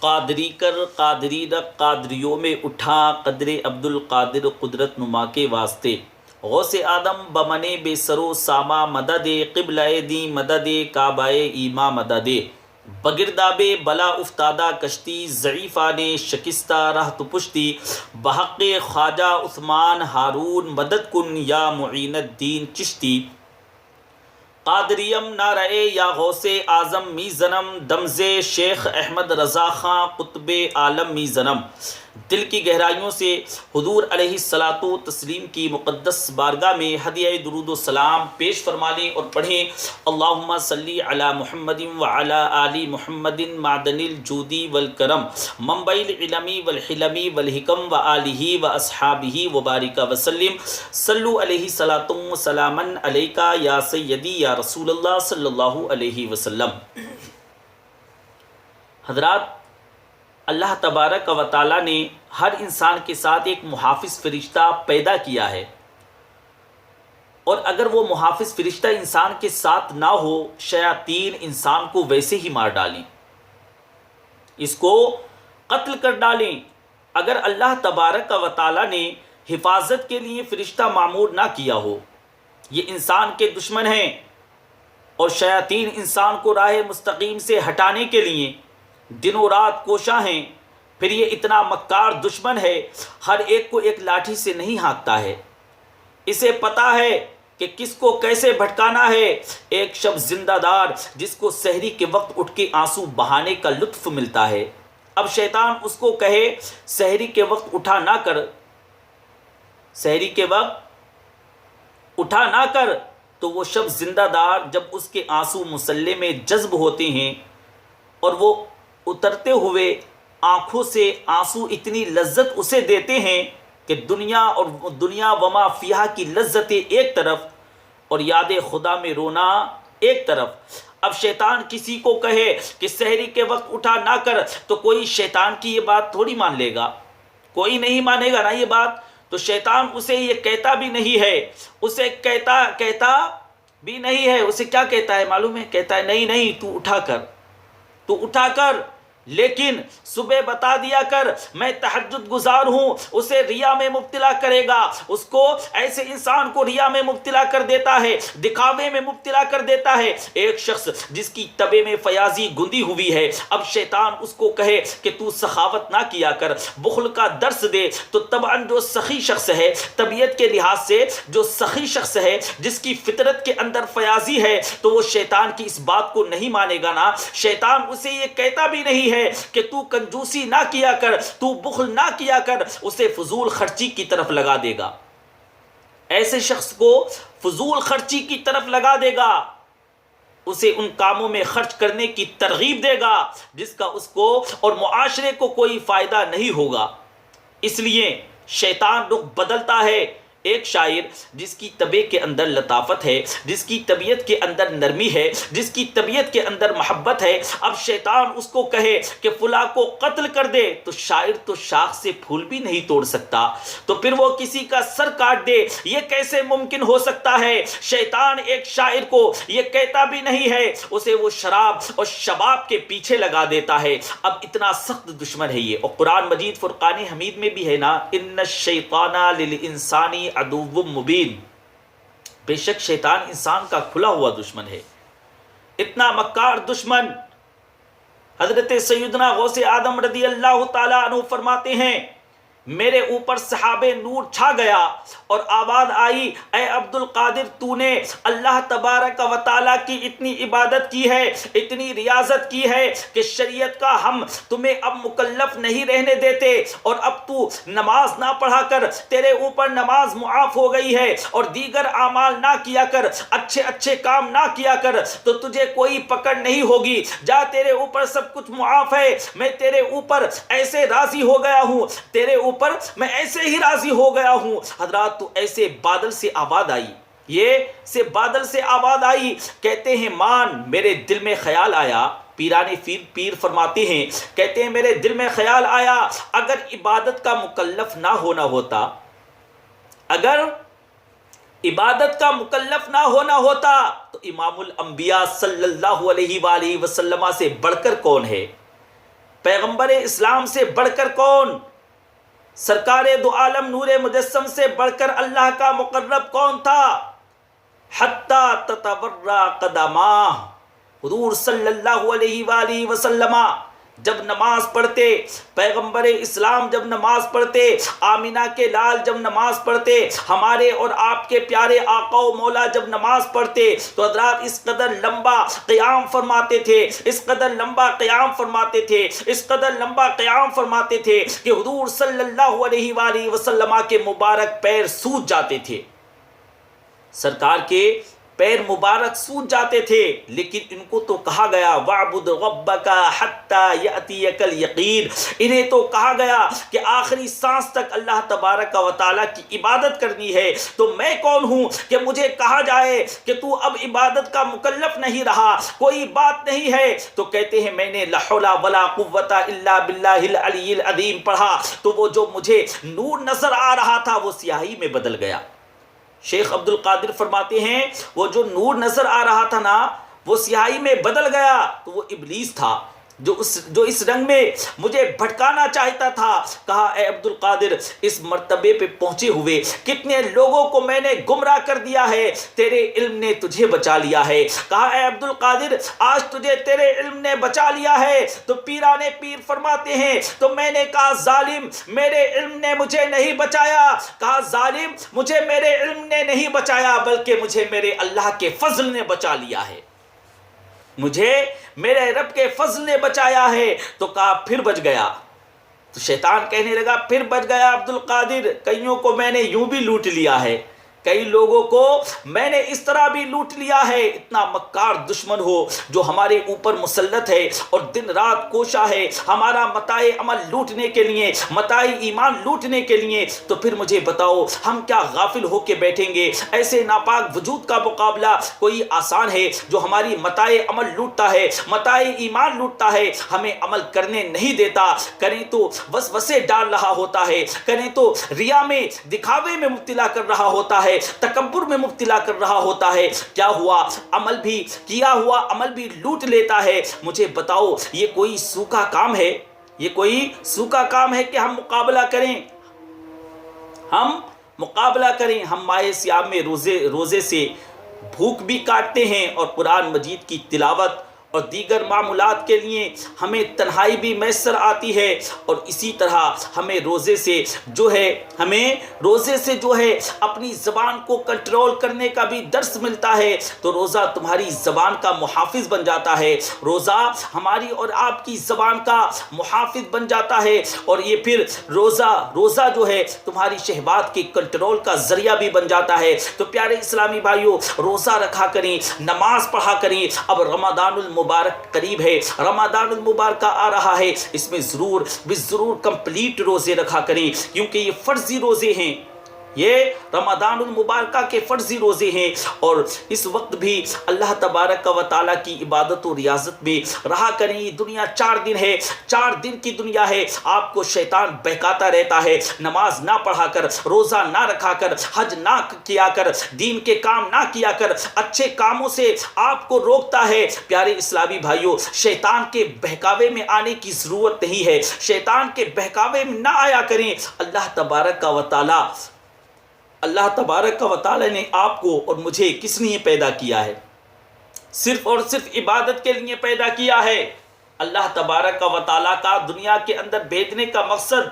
قادری کر قادری رکھ قادریوں میں اٹھا قدر عبد القادر قدرت نما کے واسطے غوث آدم بمنے بے سرو ساما مدد قبلہ دی مدد کعبہ ایما مدد بگرداب بلا افتادہ کشتی ضعیفہ نے شکستہ رہ تو پشتی بحق خواجہ عثمان ہارون مدد کن یا معین الدین چشتی قادریم نعرہ یا غوث اعظم می زنم دمز شیخ احمد رضا خاں قطب عالم می زنم۔ دل کی گہرائیوں سے حضور علیہ الصلاۃ والتسلیم کی مقدس بارگاہ میں ہدیہ درود و سلام پیش فرما لیں اور پڑھیں اللہم صلی علی محمد وعلی آل محمد معدن الجودی والکرم منبع العلم والحلم والحکم وآلہ واصحابہ وبارک وسلم صلو علیہ صلاۃ وسلاما علیکہ یا سیدی یا رسول اللہ صلی اللہ علیہ وسلم۔ حضرات، اللہ تبارک و تعالیٰ نے ہر انسان کے ساتھ ایک محافظ فرشتہ پیدا کیا ہے، اور اگر وہ محافظ فرشتہ انسان کے ساتھ نہ ہو، شیاطین انسان کو ویسے ہی مار ڈالیں، اس کو قتل کر ڈالیں۔ اگر اللہ تبارک و تعالیٰ نے حفاظت کے لیے فرشتہ معمور نہ کیا ہو، یہ انسان کے دشمن ہیں، اور شیاطین انسان کو راہ مستقیم سے ہٹانے کے لیے دن و رات کوشاں ہیں۔ پھر یہ اتنا مکار دشمن ہے، ہر ایک کو ایک لاٹھی سے نہیں ہانکتا ہے، اسے پتہ ہے کہ کس کو کیسے بھٹکانا ہے۔ ایک شخص زندہ دار جس کو سحری کے وقت اٹھ کے آنسو بہانے کا لطف ملتا ہے، اب شیطان اس کو کہے سحری کے وقت اٹھا نہ کر، سحری کے وقت اٹھا نہ کر، تو وہ شخص زندہ دار جب اس کے آنسو مسلح میں جذب ہوتے ہیں اور وہ اترتے ہوئے آنکھوں سے آنسو اتنی لذت اسے دیتے ہیں کہ دنیا وما فیہا کی لذتیں ایک طرف اور یاد خدا میں رونا ایک طرف۔ اب شیطان کسی کو کہے کہ سحری کے وقت اٹھا نہ کر، تو کوئی شیطان کی یہ بات تھوڑی مان لے گا، کوئی نہیں مانے گا نا یہ بات۔ تو شیطان اسے یہ کہتا بھی نہیں ہے، اسے کہتا بھی نہیں ہے، اسے کیا کہتا ہے معلوم ہے؟ کہتا ہے نہیں تو اٹھا کر، لیکن صبح بتا دیا کر میں تہجد گزار ہوں۔ اسے ریا میں مبتلا کرے گا، اس کو ایسے انسان کو ریا میں مبتلا کر دیتا ہے، دکھاوے میں مبتلا کر دیتا ہے۔ ایک شخص جس کی طبع میں فیاضی گندی ہوئی ہے، اب شیطان اس کو کہے کہ تو سخاوت نہ کیا کر، بخل کا درس دے، تو طبعاً جو سخی شخص ہے، طبیعت کے لحاظ سے جو سخی شخص ہے، جس کی فطرت کے اندر فیاضی ہے، تو وہ شیطان کی اس بات کو نہیں مانے گا نا۔ شیطان اسے یہ کہتا بھی نہیں ہے کہ تو کنجوسی نہ کیا کر، تو بخل نہ کیا کر، اسے فضول خرچی کی طرف لگا دے گا، ایسے شخص کو فضول خرچی کی طرف لگا دے گا، اسے ان کاموں میں خرچ کرنے کی ترغیب دے گا جس کا اس کو اور معاشرے کو کوئی فائدہ نہیں ہوگا۔ اس لیے شیطان رخ بدلتا ہے۔ ایک شاعر جس کی طبیعت کے اندر لطافت ہے، جس کی طبیعت کے اندر نرمی ہے، جس کی طبیعت کے اندر محبت ہے، اب شیطان اس کو کہے کہ فلاں کو قتل کر دے، تو شاعر تو شاخ سے پھول بھی نہیں توڑ سکتا، تو پھر وہ کسی کا سر کاٹ دے، یہ کیسے ممکن ہو سکتا ہے؟ شیطان ایک شاعر کو یہ کہتا بھی نہیں ہے، اسے وہ شراب اور شباب کے پیچھے لگا دیتا ہے۔ اب اتنا سخت دشمن ہے یہ، اور قرآن مجید فرقان حمید میں بھی ہے نا، ان الشیطان للانسان عدو مبین، بے شک شیطان انسان کا کھلا ہوا دشمن ہے۔ اتنا مکار دشمن، حضرت سیدنا غوث آدم رضی اللہ تعالیٰ عنہ فرماتے ہیں میرے اوپر سحاب نور چھا گیا اور آواز آئی، اے عبد القادر، تو نے اللہ تبارک و تعالیٰ کی اتنی عبادت کی ہے، اتنی ریاضت کی ہے کہ شریعت کا ہم تمہیں اب مکلف نہیں رہنے دیتے، اور اب تو نماز نہ پڑھا کر، تیرے اوپر نماز معاف ہو گئی ہے، اور دیگر اعمال نہ کیا کر، اچھے کام نہ کیا کر، تو تجھے کوئی پکڑ نہیں ہوگی، جا تیرے اوپر سب کچھ معاف ہے، میں تیرے اوپر ایسے راضی ہو گیا ہوں، تیرے اوپر میں ایسے ہی راضی ہو گیا ہوں۔ حضرات، تو ایسے بادل سے آواز آئی، یہ سے بادل سے آواز آئی، کہتے ہیں مان میرے دل میں خیال آیا، پیران پیر فرماتے ہیں، کہتے ہیں میرے دل میں خیال آیا، اگر عبادت کا مکلف نہ ہونا ہوتا، اگر عبادت کا مکلف نہ ہونا ہوتا تو امام الانبیاء صلی اللہ علیہ وآلہ وسلم سے بڑھ کر کون ہے؟ پیغمبر اسلام سے بڑھ کر کون؟ سرکار دو عالم نور مجسم سے بڑھ کر اللہ کا مقرب کون تھا؟ حتی تتورع قدماہ، حضور صلی اللہ علیہ وآلہ وسلم جب نماز پڑھتے، پیغمبر اسلام جب نماز پڑھتے، آمینہ کے لال جب نماز پڑھتے، ہمارے اور آپ کے پیارے آقا و مولا جب نماز پڑھتے تو حضرات اس قدر لمبا قیام فرماتے تھے، اس قدر لمبا قیام فرماتے تھے، اس قدر لمبا قیام فرماتے تھے کہ حضور صلی اللہ علیہ وآلہ وسلم کے مبارک پیر سوج جاتے تھے، سرکار کے پیر مبارک سوج جاتے تھے۔ لیکن ان کو تو کہا گیا وَاعْبُدْ رَبَّكَ حَتَّى يَأْتِيَكَ الْيَقِينُ، انہیں تو کہا گیا کہ آخری سانس تک اللہ تبارک و تعالیٰ کی عبادت کرنی ہے۔ تو میں کون ہوں کہ مجھے کہا جائے کہ تو اب عبادت کا مکلف نہیں رہا، کوئی بات نہیں ہے؟ تو کہتے ہیں میں نے لا حول ولا قوت الا باللہ العلی العظیم پڑھا تو وہ جو مجھے نور نظر آ رہا تھا وہ سیاہی میں بدل گیا۔ شیخ عبد القادر فرماتے ہیں وہ جو نور نظر آ رہا تھا نا وہ سیاہی میں بدل گیا تو وہ ابلیس تھا جو اس رنگ میں مجھے بھٹکانا چاہتا تھا۔ کہا اے عبد القادر اس مرتبے پہ پہنچے ہوئے کتنے لوگوں کو میں نے گمراہ کر دیا ہے، تیرے علم نے تجھے بچا لیا ہے۔ کہا اے عبد القادر آج تجھے تیرے علم نے بچا لیا ہے تو پیران پیر فرماتے ہیں تو میں نے کہا ظالم میرے علم نے مجھے نہیں بچایا۔ کہا ظالم مجھے میرے علم نے نہیں بچایا بلکہ مجھے میرے اللہ کے فضل نے بچا لیا ہے، مجھے میرے رب کے فضل نے بچایا ہے۔ تو کہا پھر بچ گیا، تو شیطان کہنے لگا پھر بچ گیا عبد القادر، کئیوں کو میں نے یوں بھی لوٹ لیا ہے، کئی لوگوں کو میں نے اس طرح بھی لوٹ لیا ہے۔ اتنا مکار دشمن ہو جو ہمارے اوپر مسلط ہے اور دن رات کوشاں ہے ہمارا متاع عمل لوٹنے کے لیے، متاع ایمان لوٹنے کے لیے، تو پھر مجھے بتاؤ ہم کیا غافل ہو کے بیٹھیں گے؟ ایسے ناپاک وجود کا مقابلہ کوئی آسان ہے جو ہماری متاع عمل لوٹتا ہے، متاع ایمان لوٹتا ہے، ہمیں عمل کرنے نہیں دیتا، کریں تو وسوسے ڈال رہا ہوتا ہے، کریں تو ریا میں دکھاوے میں مبتلا کر رہا ہوتا ہے، تکبر میں مبتلا کر رہا ہوتا ہے۔ کیا ہوا؟ عمل بھی کیا ہوا عمل بھی لوٹ لیتا ہے۔ مجھے بتاؤ یہ کوئی سوکھا کام ہے؟ یہ کوئی سوکھا کام ہے کہ ہم مقابلہ کریں؟ ہم مقابلہ کریں، ہم ماہ صیام میں روزے سے بھوک بھی کاٹتے ہیں اور قرآن مجید کی تلاوت اور دیگر معمولات کے لیے ہمیں تنہائی بھی میسر آتی ہے، اور اسی طرح ہمیں روزے سے جو ہے اپنی زبان کو کنٹرول کرنے کا بھی درس ملتا ہے۔ تو روزہ تمہاری زبان کا محافظ بن جاتا ہے، روزہ ہماری اور آپ کی زبان کا محافظ بن جاتا ہے، اور یہ پھر روزہ جو ہے تمہاری شہوات کے کنٹرول کا ذریعہ بھی بن جاتا ہے۔ تو پیارے اسلامی بھائیوں روزہ رکھا کریں، نماز پڑھا کریں۔ اب رمضان المبارک قریب ہے، رمضان المبارک آ رہا ہے، اس میں ضرور کمپلیٹ روزے رکھا کریں کیونکہ یہ فرضی روزے ہیں، یہ رمضان المبارکہ کے فرضی روزے ہیں، اور اس وقت بھی اللہ تبارک و تعالیٰ کی عبادت و ریاضت میں رہا کریں۔ یہ دنیا 4 دن ہے، 4 دن کی دنیا ہے، آپ کو شیطان بہکاتا رہتا ہے، نماز نہ پڑھا کر، روزہ نہ رکھا کر، حج نہ کیا کر، دین کے کام نہ کیا کر، اچھے کاموں سے آپ کو روکتا ہے۔ پیارے اسلامی بھائیوں شیطان کے بہکاوے میں آنے کی ضرورت نہیں ہے، شیطان کے بہکاوے میں نہ آیا کریں۔ اللہ تبارک و تعالی نے آپ کو اور مجھے کس لیے پیدا کیا ہے؟ صرف اور صرف عبادت کے لیے پیدا کیا ہے۔ اللہ تبارک و تعالی کا دنیا کے اندر بھیجنے کا مقصد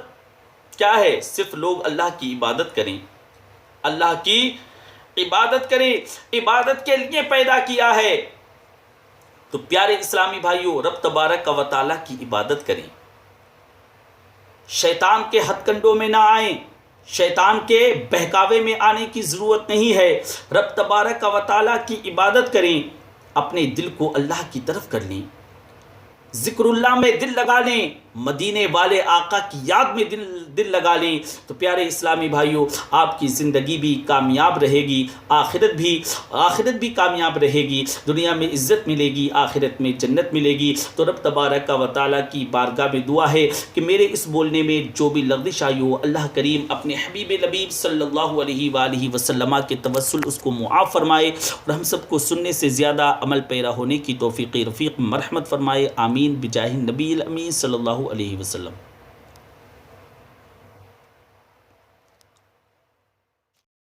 کیا ہے؟ صرف لوگ اللہ کی عبادت کریں، اللہ کی عبادت کریں، عبادت کے لیے پیدا کیا ہے۔ تو پیارے اسلامی بھائیوں رب تبارک و تعالی کی عبادت کریں، شیطان کے ہتھ کنڈوں میں نہ آئیں، شیطان کے بہکاوے میں آنے کی ضرورت نہیں ہے۔ رب تبارک و تعالیٰ کی عبادت کریں، اپنے دل کو اللہ کی طرف کر لیں، ذکر اللہ میں دل لگا لیں، مدینے والے آقا کی یاد میں دل لگا لیں تو پیارے اسلامی بھائیوں آپ کی زندگی بھی کامیاب رہے گی، آخرت بھی کامیاب رہے گی، دنیا میں عزت ملے گی، آخرت میں جنت ملے گی۔ تو رب تبارک و تعالیٰ کی بارگاہ میں دعا ہے کہ میرے اس بولنے میں جو بھی لغزش آئی ہو اللہ کریم اپنے حبیب لبیب صلی اللہ علیہ وآلہ وسلم کے توسل اس کو معاف فرمائے اور ہم سب کو سننے سے زیادہ عمل پیرا ہونے کی توفیق رفیق مرحمت فرمائے، آمین بجاہ نبی الامین صلی اللہ علیہ وسلم۔